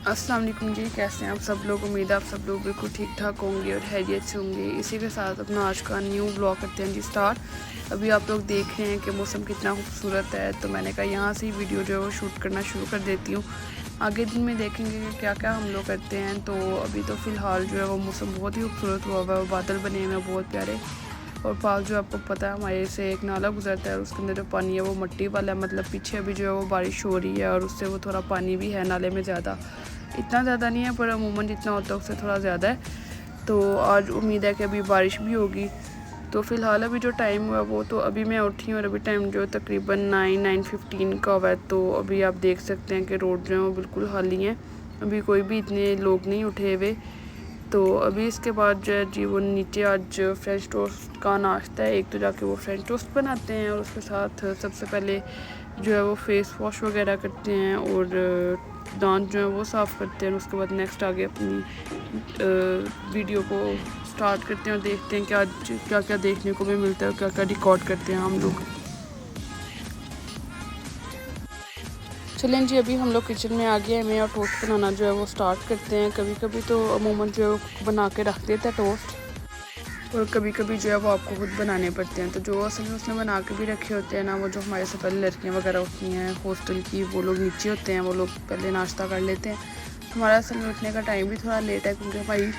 अस्सलाम वालेकुम जी, कैसे हैं आप सब लोग। उम्मीद है आप सब लोग बिल्कुल ठीक ठाक होंगे और खैरियत से होंगे। इसी के साथ अपना आज का न्यू ब्लॉग करते हैं जी स्टार्ट। अभी आप लोग देख रहे हैं कि मौसम कितना खूबसूरत है, तो मैंने कहा यहाँ से ही वीडियो जो है वो शूट करना शुरू कर देती हूँ। आगे दिन में देखेंगे कि क्या क्या हम लोग करते हैं। तो अभी तो फ़िलहाल जो है वो मौसम बहुत ही खूबसूरत हुआ हुआ है, बादल बने हुए हैं बहुत प्यारे। और पास जो आपको पता है हमारे से एक नाला गुजरता है, उसके अंदर जो पानी है वो मिट्टी वाला है, मतलब पीछे अभी जो है वो बारिश हो रही है और उससे वो थोड़ा पानी भी है नाले में ज़्यादा, इतना ज़्यादा नहीं है पर अमूमन जितना होता है उससे थोड़ा ज़्यादा है। तो आज उम्मीद है कि अभी बारिश भी होगी। तो फ़िलहाल अभी जो टाइम हुआ वो तो अभी मैं उठी हूँ और अभी टाइम जो तकरीबन 9-9:15 का हुआ है। तो अभी आप देख सकते हैं कि रोड जो है वो बिल्कुल खाली हैं, अभी कोई भी इतने लोग नहीं उठे हुए। तो अभी इसके बाद जो है जी वो नीचे आज फ्रेंच टोस्ट का नाश्ता है। एक तो जाके वो फ्रेंच टोस्ट बनाते हैं और उसके साथ सबसे पहले जो है वो फेस वॉश वगैरह करते हैं और दांत जो है वो साफ़ करते हैं। उसके बाद नेक्स्ट आगे अपनी वीडियो को स्टार्ट करते हैं और देखते हैं कि आज क्या क्या देखने को भी मिलता है और क्या क्या रिकॉर्ड करते हैं हम लोग। चलें जी, अभी हम लोग किचन में आ गए हैं और टोस्ट बनाना जो है वो स्टार्ट करते हैं। कभी कभी तो अमूमन जो है वो बना के रख देता है टोस्ट, और कभी कभी जो है वो आपको खुद बनाने पड़ते हैं। तो जो असल में उसने बना के भी रखे होते हैं ना, वो जो हमारे से पहले लड़कियाँ वगैरह उठती हैं हॉस्टल की, वो लोग नीचे होते हैं, वो लोग पहले नाश्ता कर लेते हैं। हमारा असल में उठने का टाइम भी थोड़ा लेट है क्योंकि हमारी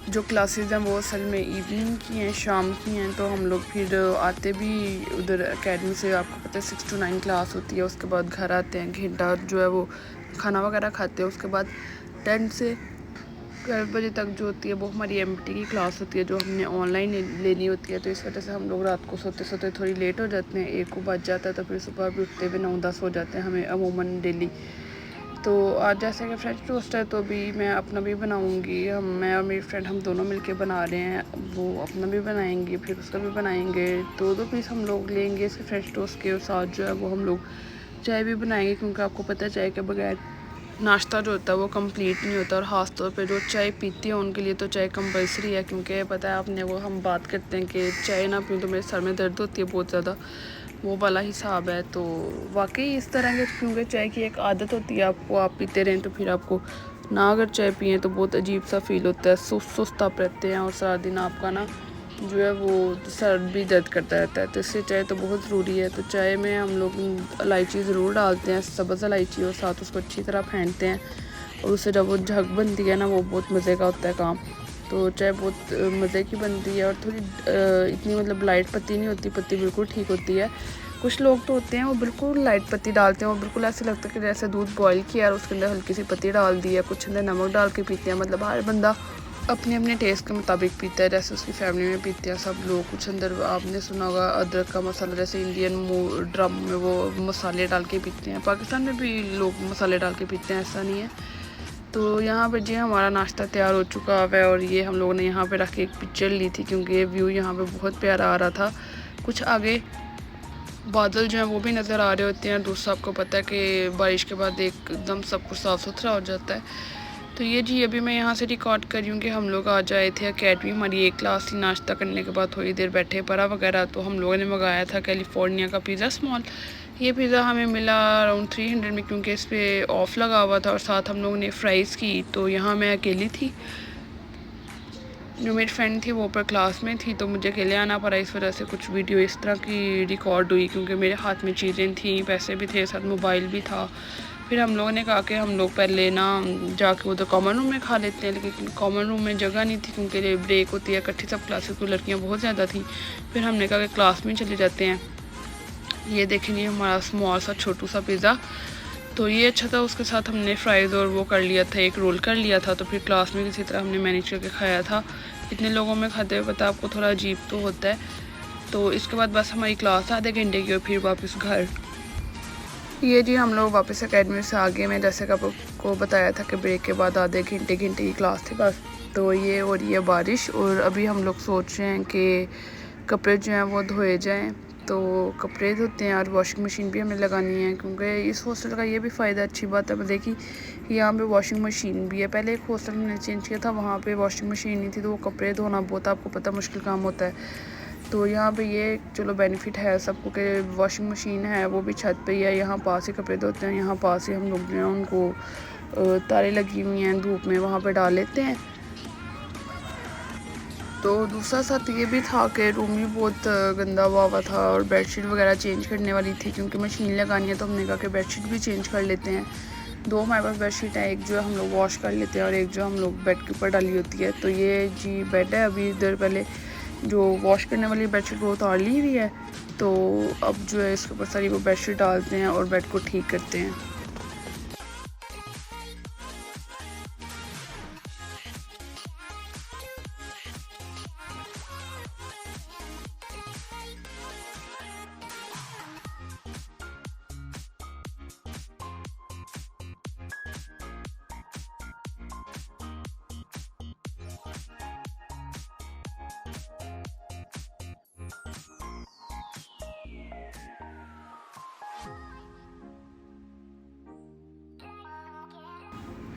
जो क्लासेस हैं वो असल में इवनिंग की हैं, शाम की हैं। तो हम लोग फिर आते भी उधर एकेडमी से, आपको पता है 6 to 9 क्लास होती है। उसके बाद घर आते हैं, घंटा जो है वो खाना वगैरह खाते हैं। उसके बाद 10 से 12 बजे तक जो होती है वो हमारी MT की क्लास होती है, जो हमने ऑनलाइन लेनी होती है। तो इस वजह से हम लोग रात को सोते सोते थोड़ी लेट हो जाते हैं, 1 को बज जाता है। तो फिर सुबह भी उठते हुए 9-10 हो जाते हैं हमें अमूमन डेली। तो आज जैसे कि फ्रेंच टोस्ट है तो अभी मैं अपना भी बनाऊंगी। मैं और मेरी फ्रेंड हम दोनों मिलके बना रहे हैं, वो अपना भी बनाएंगे फिर उसका भी बनाएंगे। 2-2 पीस हम लोग लेंगे इसके फ्रेंच टोस्ट के, और साथ जो है वो हम लोग चाय भी बनाएंगे क्योंकि आपको पता है चाय के बगैर नाश्ता जो होता है वो कंप्लीट नहीं होता। और ख़ास तौर पे जो चाय पीती है उनके लिए तो चाय कंपलसरी है, क्योंकि पता है आपने, वो हम बात करते हैं कि चाय ना पीऊँ तो मेरे सर में दर्द होती है बहुत ज़्यादा, वो वाला हिसाब है। तो वाकई इस तरह के, क्योंकि चाय की एक आदत होती है आपको, आप पीते रहें तो फिर आपको ना अगर चाय पिए तो बहुत अजीब सा फील होता है, सुस्त सुस्त आप रहते हैं और सारा दिन आपका ना जो है वो सर भी दर्द करता रहता है। तो इससे चाय तो बहुत ज़रूरी है। तो चाय में हम लोग इलायची ज़रूर डालते हैं, सब्ज़ इलायची, और साथ उसको अच्छी तरह फेंटते हैं। और उससे जब वो झग बनती है ना, वो बहुत मज़े का होता है काम। तो चाय बहुत मज़े की बनती है और थोड़ी इतनी मतलब लाइट पत्ती नहीं होती, पत्ती बिल्कुल ठीक होती है। कुछ लोग तो होते हैं वो बिल्कुल लाइट पत्ती डालते हैं, वो बिल्कुल ऐसे लगता है कि जैसे दूध बॉईल किया और उसके अंदर हल्की सी पत्ती डाल दी है, कुछ अंदर नमक डाल के पीते हैं। मतलब हर बंदा अपने अपने टेस्ट के मुताबिक पीता है, जैसे उसकी फैमिली में पीते हैं सब लोग। कुछ अंदर आपने सुना होगा अदरक का मसाला, जैसे इंडियन ड्रम में वो मसाले डाल के पीते हैं, पाकिस्तान में भी लोग मसाले डाल के पीते हैं, ऐसा नहीं है। तो यहाँ पे जी हमारा नाश्ता तैयार हो चुका है और ये हम लोगों ने यहाँ पे रख के एक पिक्चर ली थी क्योंकि ये व्यू यहाँ पे बहुत प्यारा आ रहा था। कुछ आगे बादल जो हैं वो भी नज़र आ रहे होते हैं। दोस्तों आपको पता है कि बारिश के बाद एकदम सब कुछ साफ़ सुथरा हो जाता है। तो ये जी अभी मैं यहाँ से रिकॉर्ड कर रही हूँ कि हम लोग आज आए थे अकेडमी, हमारी एक क्लास थी। नाश्ता करने के बाद थोड़ी देर बैठे पड़ा वगैरह, तो हम लोगों ने मंगाया था कैलिफोर्निया का पिज़्ज़ा स्मॉल। ये पिज़्ज़ा हमें मिला अराउंड 300 में, क्योंकि इस पर ऑफ़ लगा हुआ था। और साथ हम लोगों ने फ़्राइज़ की। तो यहाँ मैं अकेली थी, जो मेरी फ्रेंड थी वो ऊपर क्लास में थी, तो मुझे अकेले आना पड़ा। इस वजह से कुछ वीडियो इस तरह की रिकॉर्ड हुई, क्योंकि मेरे हाथ में चीज़ें थी, पैसे भी थे, साथ मोबाइल भी था। फिर हम लोगों ने कहा कि हम लोग पहले ना जाके उधर कॉमन रूम में खा लेते हैं, लेकिन कॉमन रूम में जगह नहीं थी क्योंकि ब्रेक होती है इकट्ठी सब क्लासेस को, लड़कियाँ बहुत ज़्यादा थी। फिर हमने कहा कि क्लास में चले जाते हैं। ये देखेंगे हमारा स्मॉल सा छोटू सा पिज़्ज़ा, तो ये अच्छा था। उसके साथ हमने फ्राइज़ और वो कर लिया था, एक रोल कर लिया था। तो फिर क्लास में किसी तरह हमने मैनेज करके खाया था। इतने लोगों में खाते हुए पता आपको थोड़ा अजीब तो होता है। तो इसके बाद बस हमारी क्लास आधे घंटे की और फिर वापस घर। ये जी हम लोग वापस एकेडमी से आ गए। मैं जैसे कि आपको बताया था कि ब्रेक के बाद आधे घंटे की क्लास थी बस। तो ये हो रही है बारिश और अभी हम लोग सोच रहे हैं कि कपड़े जो हैं वो धोए जाएं। तो कपड़े धोते हैं और वॉशिंग मशीन भी हमें लगानी है, क्योंकि इस हॉस्टल का ये भी फ़ायदा, अच्छी बात है देखिए यहाँ पे वॉशिंग मशीन भी है। पहले एक हॉस्टल मैंने चेंज किया था, वहाँ पे वॉशिंग मशीन नहीं थी, तो वो कपड़े धोना बहुत आपको पता मुश्किल काम होता है। तो यहाँ पे ये चलो बेनिफिट है सबको कि वॉशिंग मशीन है, वो भी छत पे ही है, यहाँ पास ही कपड़े धोते हैं, यहाँ पास ही हम लोग जो हैं उनको तारें लगी हुई हैं धूप में, वहाँ पे डाल लेते हैं। तो दूसरा साथ ये भी था कि रूम भी बहुत गंदा हुआ था और बेडशीट वगैरह चेंज करने वाली थी, क्योंकि मशीन लगानी है तो हमने कहा कि बेडशीट भी चेंज कर लेते हैं। दो हमारे पास बेडशीट है, एक जो हम लोग वॉश कर लेते हैं और एक जो हम लोग बेड के ऊपर डाली होती है। तो ये जी बेड है, अभी इधर पहले जो वॉश करने वाली बेडशीट वो उतार ली हुई है, तो अब जो है इसके ऊपर सारी वो बेडशीट डालते हैं और बेड को ठीक करते हैं।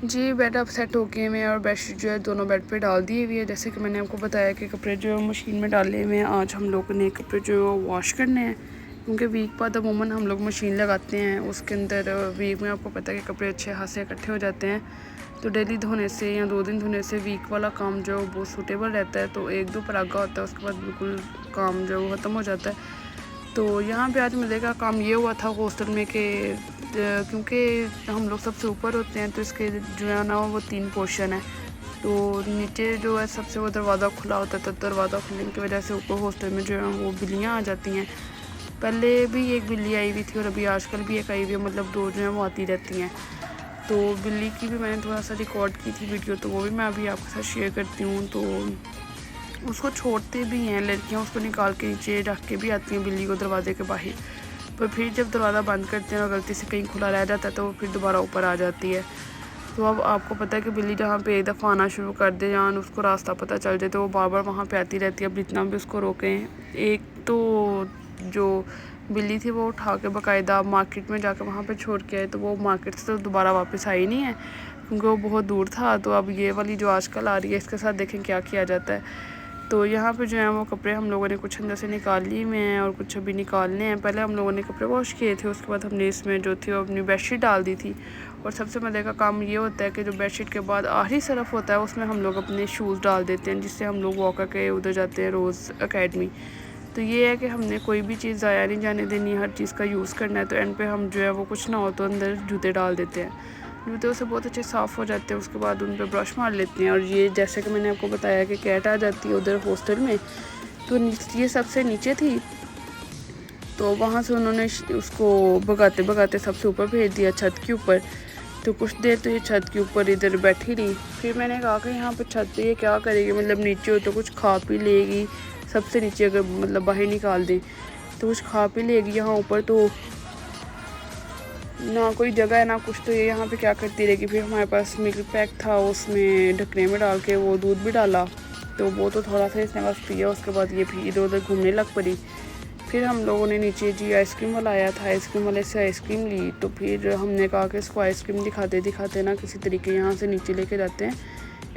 जी बेड अब सेट हो गए हैं और बेडशीट जो है दोनों बेड पे डाल दी हुई है। जैसे कि मैंने आपको बताया कि कपड़े जो है मशीन में डाले हुए हैं। आज हम लोगों ने कपड़े जो है वॉश करने हैं, क्योंकि वीक बाद अमूमन हम लोग मशीन लगाते हैं। उसके अंदर वीक में आपको पता है कि कपड़े अच्छे हाथ से इकट्ठे हो जाते हैं, तो डेली धोने से या 2 दिन धोने से वीक वाला काम जो है बहुत सूटेबल रहता है। तो 1-2 परागा होता है, उसके बाद बिल्कुल काम जो है वो ख़त्म हो जाता है। तो यहाँ पे आज मिलेगा काम ये हुआ था हॉस्टल में कि क्योंकि हम लोग सबसे ऊपर होते हैं तो इसके जो है ना वो 3 पोर्शन है। तो नीचे जो है सबसे वो दरवाज़ा खुला होता है, तो दरवाज़ा खुलने की वजह से ऊपर हॉस्टल में जो है वो बिल्लियाँ आ जाती हैं। पहले भी एक बिल्ली आई हुई थी और अभी आजकल भी एक आई हुई है, मतलब 2 जो है वो आती रहती हैं। तो बिल्ली की भी मैंने थोड़ा सा रिकॉर्ड की थी वीडियो, तो वो भी मैं अभी आपके साथ शेयर करती हूँ। तो उसको छोड़ते भी हैं लड़कियां, उसको निकाल के नीचे रख के भी आती हैं बिल्ली को दरवाजे के बाहर, पर फिर जब दरवाज़ा बंद करते हैं और गलती से कहीं खुला रह जाता है तो वो फिर दोबारा ऊपर आ जाती है। तो अब आपको पता है कि बिल्ली जहाँ पे एक दफ़ा आना शुरू कर दे, जहाँ उसको रास्ता पता चल जाए, तो वो बार बार वहाँ पे आती रहती है। अब जितना भी उसको रोकें, एक तो जो बिल्ली थी वो उठा के बाकायदा मार्केट में जाकर वहाँ पे छोड़ के आए, तो वो मार्केट से तो दोबारा वापस आई नहीं है क्योंकि वो बहुत दूर था। तो अब ये वाली जो आजकल आ रही है इसके साथ देखें क्या किया जाता है। तो यहाँ पे जो है वो कपड़े हम लोगों ने कुछ अंदर से निकाल लिए हुए हैं और कुछ अभी निकालने हैं। पहले हम लोगों ने कपड़े वॉश किए थे, उसके बाद हमने इसमें जो थी वो अपनी बेडशीट डाल दी थी। और सबसे मज़े का काम ये होता है कि जो बेडशीट के बाद आखिरी सरफ होता है उसमें हम लोग अपने शूज़ डाल देते हैं, जिससे हम लोग वॉक करके उधर जाते हैं रोज़ एकेडमी। तो ये है कि हमने कोई भी चीज़ ज़ाया नहीं जाने देनी, हर चीज़ का यूज़ करना है। तो एंड पे हम जो है वो कुछ ना हो तो अंदर जूते डाल देते हैं, जूते से बहुत अच्छे साफ़ हो जाते हैं। उसके बाद उन पर ब्रश मार लेते हैं। और ये जैसे कि मैंने आपको बताया कि कैट आ जाती है उधर हॉस्टल में, तो ये सबसे नीचे थी, तो वहाँ से उन्होंने उसको भगाते भगाते सबसे ऊपर भेज दिया छत के ऊपर। तो कुछ देर तो ये छत के ऊपर इधर बैठी रही। फिर मैंने कहा कि यहाँ पर छत पे ये क्या करेगी, मतलब नीचे हो तो कुछ खा पी लेगी, सबसे नीचे अगर मतलब बाहर निकाल दें तो कुछ खा पी लेगी। यहाँ ऊपर तो ना कोई जगह है ना कुछ, तो ये यहाँ पे क्या करती रहेगी। फिर हमारे पास मिल्क पैक था, उसमें ढकने में डाल के वो दूध भी डाला, तो वो तो थोड़ा सा इसने बस पिया। उसके बाद ये फिर इधर उधर घूमने लग पड़ी। फिर हम लोगों ने नीचे जी आइसक्रीम वाला आया था, आइसक्रीम वाले से आइसक्रीम ली। तो फिर हमने कहा कि इसको आइसक्रीम दिखाते दिखाते ना किसी तरीके यहाँ से नीचे लेके जाते हैं,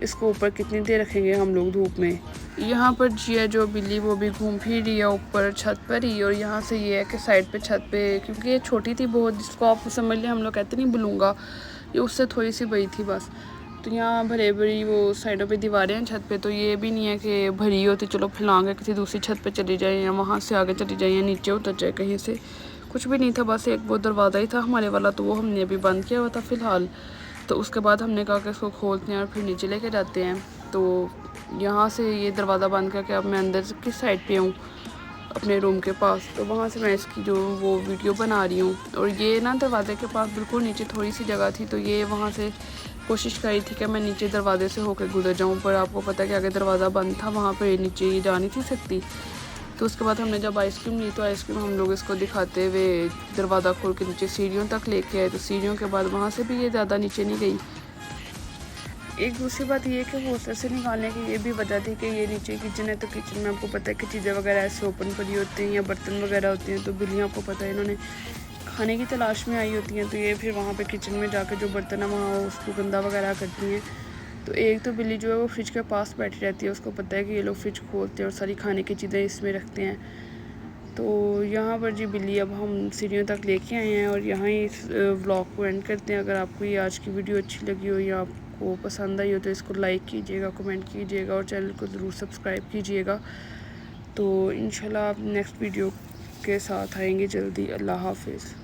इसको ऊपर कितनी देर रखेंगे हम लोग धूप में। यहाँ पर जिया जो बिल्ली वो भी घूम फिर रही है ऊपर छत पर ही। और यहाँ से ये है कि साइड पे छत पे, क्योंकि ये छोटी थी बहुत, जिसको आप समझ लें हम लोग कहते नहीं बुलूंगा, ये उससे थोड़ी सी बड़ी थी बस। तो यहाँ भरे भरी वो साइडों पे दीवारें हैं छत पे, तो ये भी नहीं है कि भरी होती चलो फैलांगे किसी दूसरी छत पे चली जाए या वहाँ से आगे चली जाए या नीचे उतर जाए कहीं से, कुछ भी नहीं था। बस एक वो दरवाज़ा ही था हमारे वाला, तो वो हमने अभी बंद किया हुआ था फ़िलहाल। तो उसके बाद हमने कहा कि इसको खोलते हैं और फिर नीचे लेके जाते हैं। तो यहाँ से ये दरवाज़ा बंद करके अब मैं अंदर किस साइड पे हूँ अपने रूम के पास, तो वहाँ से मैं इसकी जो वो वीडियो बना रही हूँ। और ये ना दरवाज़े के पास बिल्कुल नीचे थोड़ी सी जगह थी, तो ये वहाँ से कोशिश करी थी कि मैं नीचे दरवाजे से होकर गुजर जाऊँ, पर आपको पता है कि अगर दरवाज़ा बंद था वहाँ पर नीचे ये जा नहीं थी सकती। तो उसके बाद हमने जब आइसक्रीम ली, तो आइसक्रीम हम लोग इसको दिखाते हुए दरवाज़ा खोल के नीचे सीढ़ियों तक लेके आए। तो सीढ़ियों के बाद वहाँ से भी ये ज़्यादा नीचे नहीं गई। एक दूसरी बात ये कि हॉस्टल से निकालने की ये भी वजह थी कि ये नीचे किचन है, तो किचन में आपको पता है कि चीज़ें वगैरह ऐसे ओपन पड़ी होती हैं या बर्तन वगैरह होते हैं, तो बिल्लियाँ आपको पता है इन्होंने खाने की तलाश में आई होती हैं। तो ये फिर वहाँ पे किचन में जाकर जो बर्तन है वहाँ उसको गंदा वगैरह करती हैं। तो एक तो बिल्ली जो है वो फ्रिज के पास बैठी रहती है, उसको पता है कि ये लोग फ्रिज खोलते हैं और सारी खाने की चीज़ें इसमें रखते हैं। तो यहाँ पर जी बिल्ली अब हम सीढ़ियों तक लेके आए हैं और यहाँ ही इस व्लॉग को एंड करते हैं। अगर आपको ये आज की वीडियो अच्छी लगी हो या आपको पसंद आई हो तो इसको लाइक कीजिएगा, कमेंट कीजिएगा और चैनल को ज़रूर सब्सक्राइब कीजिएगा। तो इंशाल्लाह आप नेक्स्ट वीडियो के साथ आएंगे जल्दी। अल्लाह हाफिज़।